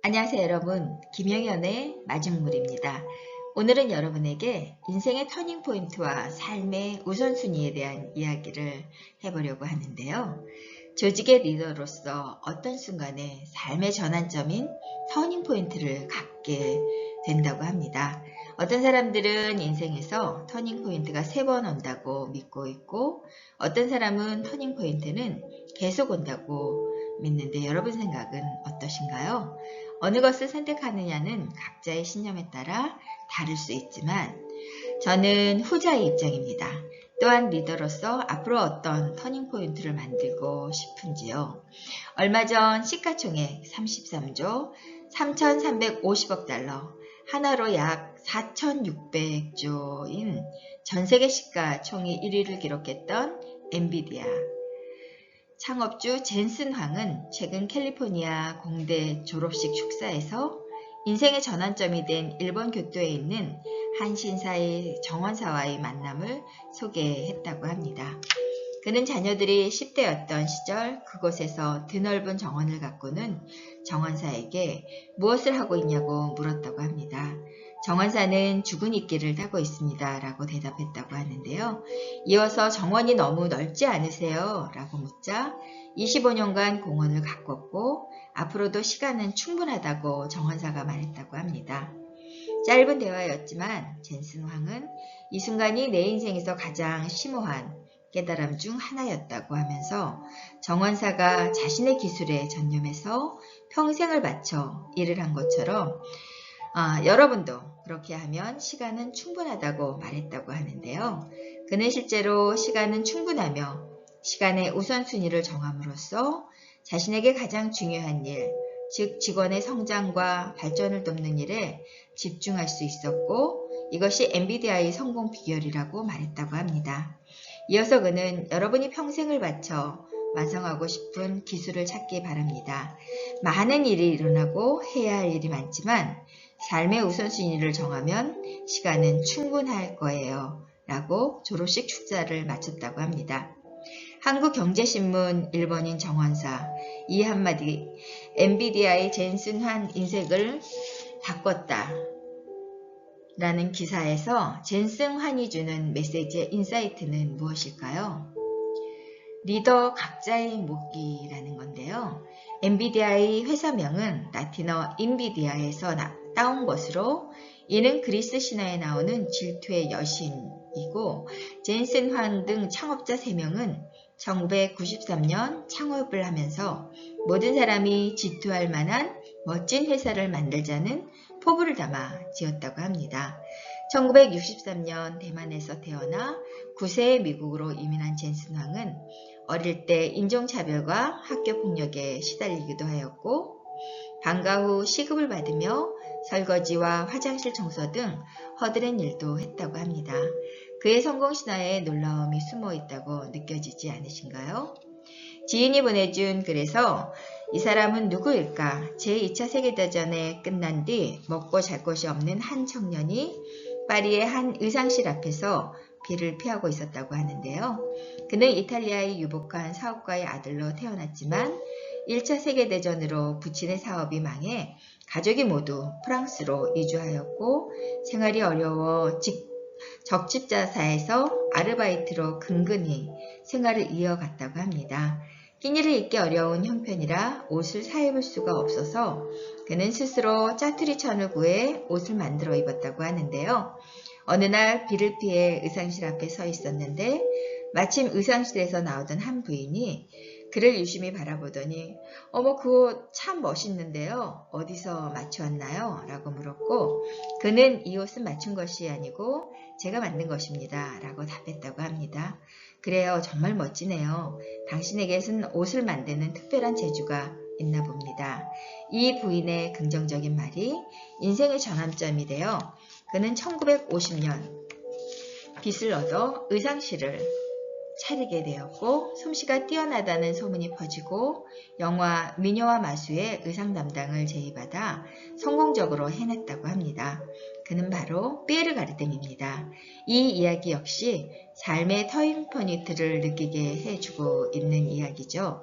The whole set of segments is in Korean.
안녕하세요 여러분, 김영현의 마중물입니다. 오늘은 여러분에게 인생의 터닝포인트와 삶의 우선순위에 대한 이야기를 해보려고 하는데요. 조직의 리더로서 어떤 순간에 삶의 전환점인 터닝포인트를 갖게 된다고 합니다. 어떤 사람들은 인생에서 터닝포인트가 3번 온다고 믿고 있고, 어떤 사람은 터닝포인트는 계속 온다고 믿는데 여러분 생각은 어떠신가요? 어느 것을 선택하느냐는 각자의 신념에 따라 다를 수 있지만 저는 후자의 입장입니다. 또한 리더로서 앞으로 어떤 터닝포인트를 만들고 싶은지요. 얼마 전 시가총액 33조 3,350억 달러, 하나로 약 4,600조인 전세계 시가총액 1위를 기록했던 엔비디아 창업주 젠슨 황은 최근 캘리포니아 공대 졸업식 축사에서 인생의 전환점이 된 일본 교토에 있는 한 신사의 정원사와의 만남을 소개했다고 합니다. 그는 자녀들이 10대였던 시절 그곳에서 드넓은 정원을 가꾸는 정원사에게 무엇을 하고 있냐고 물었다고 합니다. 정원사는 죽은 이끼를 따고 있습니다 라고 대답했다고 하는데요. 이어서 정원이 너무 넓지 않으세요? 라고 묻자 25년간 공원을 가꿨고 앞으로도 시간은 충분하다고 정원사가 말했다고 합니다. 짧은 대화였지만 젠슨 황은 이 순간이 내 인생에서 가장 심오한 깨달음 중 하나였다고 하면서 정원사가 자신의 기술에 전념해서 평생을 바쳐 일을 한 것처럼 여러분도 그렇게 하면 시간은 충분하다고 말했다고 하는데요. 그는 실제로 시간은 충분하며 시간의 우선순위를 정함으로써 자신에게 가장 중요한 일, 즉 직원의 성장과 발전을 돕는 일에 집중할 수 있었고 이것이 엔비디아의 성공 비결이라고 말했다고 합니다. 이어서 그는 여러분이 평생을 바쳐 완성하고 싶은 기술을 찾기 바랍니다. 많은 일이 일어나고 해야 할 일이 많지만 삶의 우선순위를 정하면 시간은 충분할 거예요. 라고 졸업식 축사를 마쳤다고 합니다. 한국경제신문 일본인 정원사 이 한마디 엔비디아의 젠슨 황 인생을 바꿨다 라는 기사에서 젠슨 황이 주는 메시지의 인사이트는 무엇일까요? 리더 각자의 목이라는 건데요. 엔비디아의 회사명은 라틴어 인비디아에서 따온 것으로 이는 그리스 신화에 나오는 질투의 여신이고 젠슨 황 등 창업자 3명은 1993년 창업을 하면서 모든 사람이 질투할 만한 멋진 회사를 만들자는 포부를 담아 지었다고 합니다. 1963년 대만에서 태어나 9세에 미국으로 이민한 젠슨 황은 어릴 때 인종차별과 학교폭력에 시달리기도 하였고 방과 후 시급을 받으며 설거지와 화장실 청소 등 허드렛 일도 했다고 합니다. 그의 성공 신화에 놀라움이 숨어 있다고 느껴지지 않으신가요? 지인이 보내준 글에서 이 사람은 누구일까? 제2차 세계대전에 끝난 뒤 먹고 잘 곳이 없는 한 청년이 파리의 한 의상실 앞에서 비를 피하고 있었다고 하는데요. 그는 이탈리아의 유복한 사업가의 아들로 태어났지만 1차 세계대전으로 부친의 사업이 망해 가족이 모두 프랑스로 이주하였고 생활이 어려워 적집자사에서 아르바이트로 근근히 생활을 이어갔다고 합니다. 끼니를 입기 어려운 형편이라 옷을 사입을 수가 없어서 그는 스스로 짜투리천을 구해 옷을 만들어 입었다고 하는데요. 어느 날 비를 피해 의상실 앞에 서 있었는데 마침 의상실에서 나오던 한 부인이 그를 유심히 바라보더니 어머 그 옷 참 멋있는데요. 어디서 맞춰왔나요? 라고 물었고 그는 이 옷은 맞춘 것이 아니고 제가 만든 것입니다. 라고 답했다고 합니다. 그래요. 정말 멋지네요. 당신에게는 옷을 만드는 특별한 재주가 있나 봅니다. 이 부인의 긍정적인 말이 인생의 전환점이 되어 그는 1950년 빚을 얻어 의상실을 차리게 되었고 솜씨가 뛰어나다는 소문이 퍼지고 영화 미녀와 마수의 의상 담당을 제의받아 성공적으로 해냈다고 합니다. 그는 바로 피에르 가르댕입니다. 이 이야기 역시 삶의 터닝포인트를 느끼게 해주고 있는 이야기죠.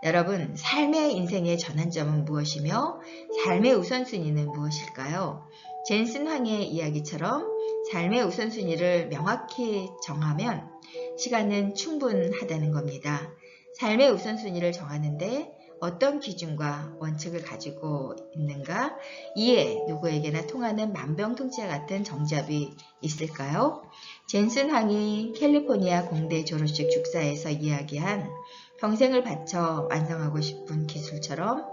여러분, 삶의 인생의 전환점은 무엇이며 삶의 우선순위는 무엇일까요? 젠슨 황의 이야기처럼 삶의 우선순위를 명확히 정하면 시간은 충분하다는 겁니다. 삶의 우선순위를 정하는데 어떤 기준과 원칙을 가지고 있는가? 이에 누구에게나 통하는 만병통치와 같은 정답이 있을까요? 젠슨 황이 캘리포니아 공대 졸업식 축사에서 이야기한 평생을 바쳐 완성하고 싶은 기술처럼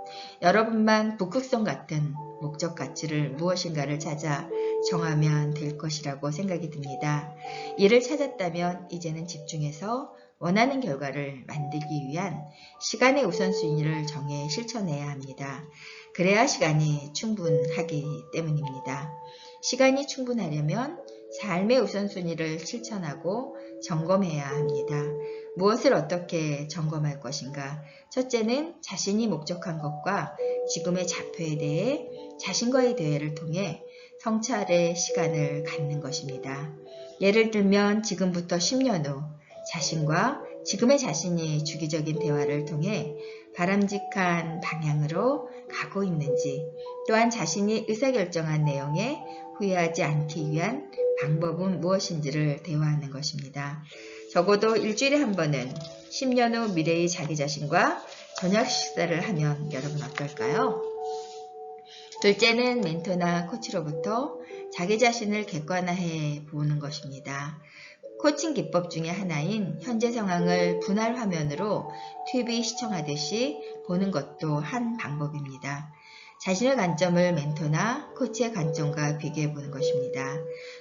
여러분만 북극성 같은 목적 가치를 무엇인가를 찾아 정하면 될 것이라고 생각이 듭니다. 이를 찾았다면 이제는 집중해서 원하는 결과를 만들기 위한 시간의 우선순위를 정해 실천해야 합니다. 그래야 시간이 충분하기 때문입니다. 시간이 충분하려면 삶의 우선순위를 실천하고 점검해야 합니다. 무엇을 어떻게 점검할 것인가? 첫째는 자신이 목적한 것과 지금의 좌표에 대해 자신과의 대화를 통해 성찰의 시간을 갖는 것입니다. 예를 들면 지금부터 10년 후 자신과 지금의 자신이 주기적인 대화를 통해 바람직한 방향으로 가고 있는지, 또한 자신이 의사결정한 내용에 후회하지 않기 위한 방법은 무엇인지를 대화하는 것입니다. 적어도 일주일에 한 번은 10년 후 미래의 자기 자신과 저녁 식사를 하면 여러분 어떨까요? 둘째는 멘토나 코치로부터 자기 자신을 객관화해 보는 것입니다. 코칭 기법 중에 하나인 현재 상황을 분할 화면으로 TV 시청하듯이 보는 것도 한 방법입니다. 자신의 관점을 멘토나 코치의 관점과 비교해 보는 것입니다.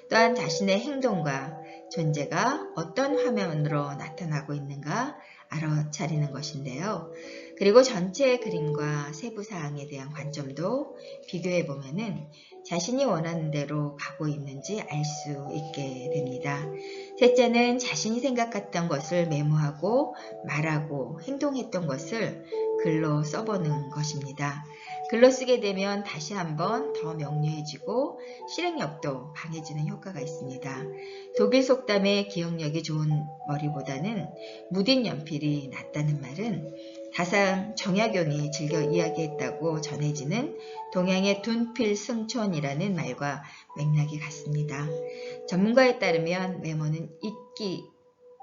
또한 자신의 행동과 존재가 어떤 화면으로 나타나고 있는가 알아차리는 것인데요. 그리고 전체 그림과 세부 사항에 대한 관점도 비교해 보면은 자신이 원하는 대로 가고 있는지 알 수 있게 됩니다. 셋째는 자신이 생각했던 것을 메모하고 말하고 행동했던 것을 글로 써보는 것입니다. 글로 쓰게 되면 다시 한번 더 명료해지고 실행력도 강해지는 효과가 있습니다. 독일 속담에 기억력이 좋은 머리보다는 무딘 연필이 낫다는 말은 가상 정약용이 즐겨 이야기했다고 전해지는 동양의 둔필 승촌이라는 말과 맥락이 같습니다. 전문가에 따르면 메모는 잊지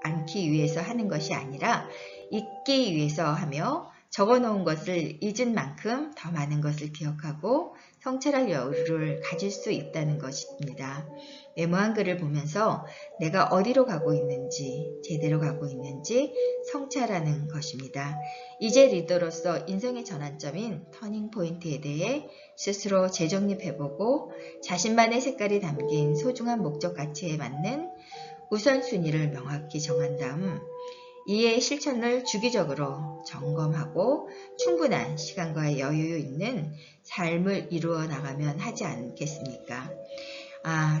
않기 위해서 하는 것이 아니라 잊기 위해서 하며 적어놓은 것을 잊은 만큼 더 많은 것을 기억하고 성찰할 여유를 가질 수 있다는 것입니다. 메모한 글을 보면서 내가 어디로 가고 있는지, 제대로 가고 있는지 성찰하는 것입니다. 이제 리더로서 인생의 전환점인 터닝포인트에 대해 스스로 재정립해보고 자신만의 색깔이 담긴 소중한 목적 가치에 맞는 우선순위를 명확히 정한 다음 이에 실천을 주기적으로 점검하고 충분한 시간과 여유 있는 삶을 이루어 나가면 하지 않겠습니까?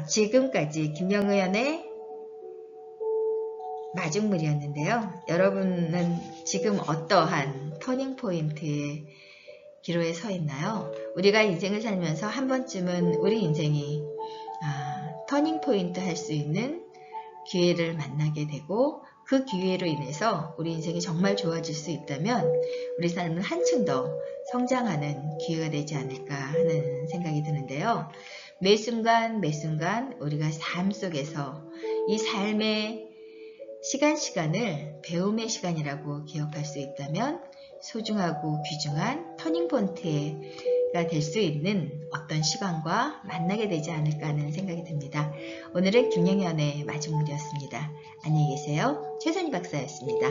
지금까지 김영의연의 마중물이었는데요. 여러분은 지금 어떠한 터닝포인트의 기로에 서 있나요? 우리가 인생을 살면서 한 번쯤은 우리 인생이 터닝포인트 할 수 있는 기회를 만나게 되고 그 기회로 인해서 우리 인생이 정말 좋아질 수 있다면 우리 삶은 한층 더 성장하는 기회가 되지 않을까 하는 생각이 드는데요. 매 순간 매 순간 우리가 삶 속에서 이 삶의 시간을 배움의 시간이라고 기억할 수 있다면 소중하고 귀중한 터닝포인트가 될 수 있는 어떤 시간과 만나게 되지 않을까 하는 생각이 듭니다. 오늘은 김영현의 마중물이었습니다. 안녕히 계세요. 최선희 박사였습니다.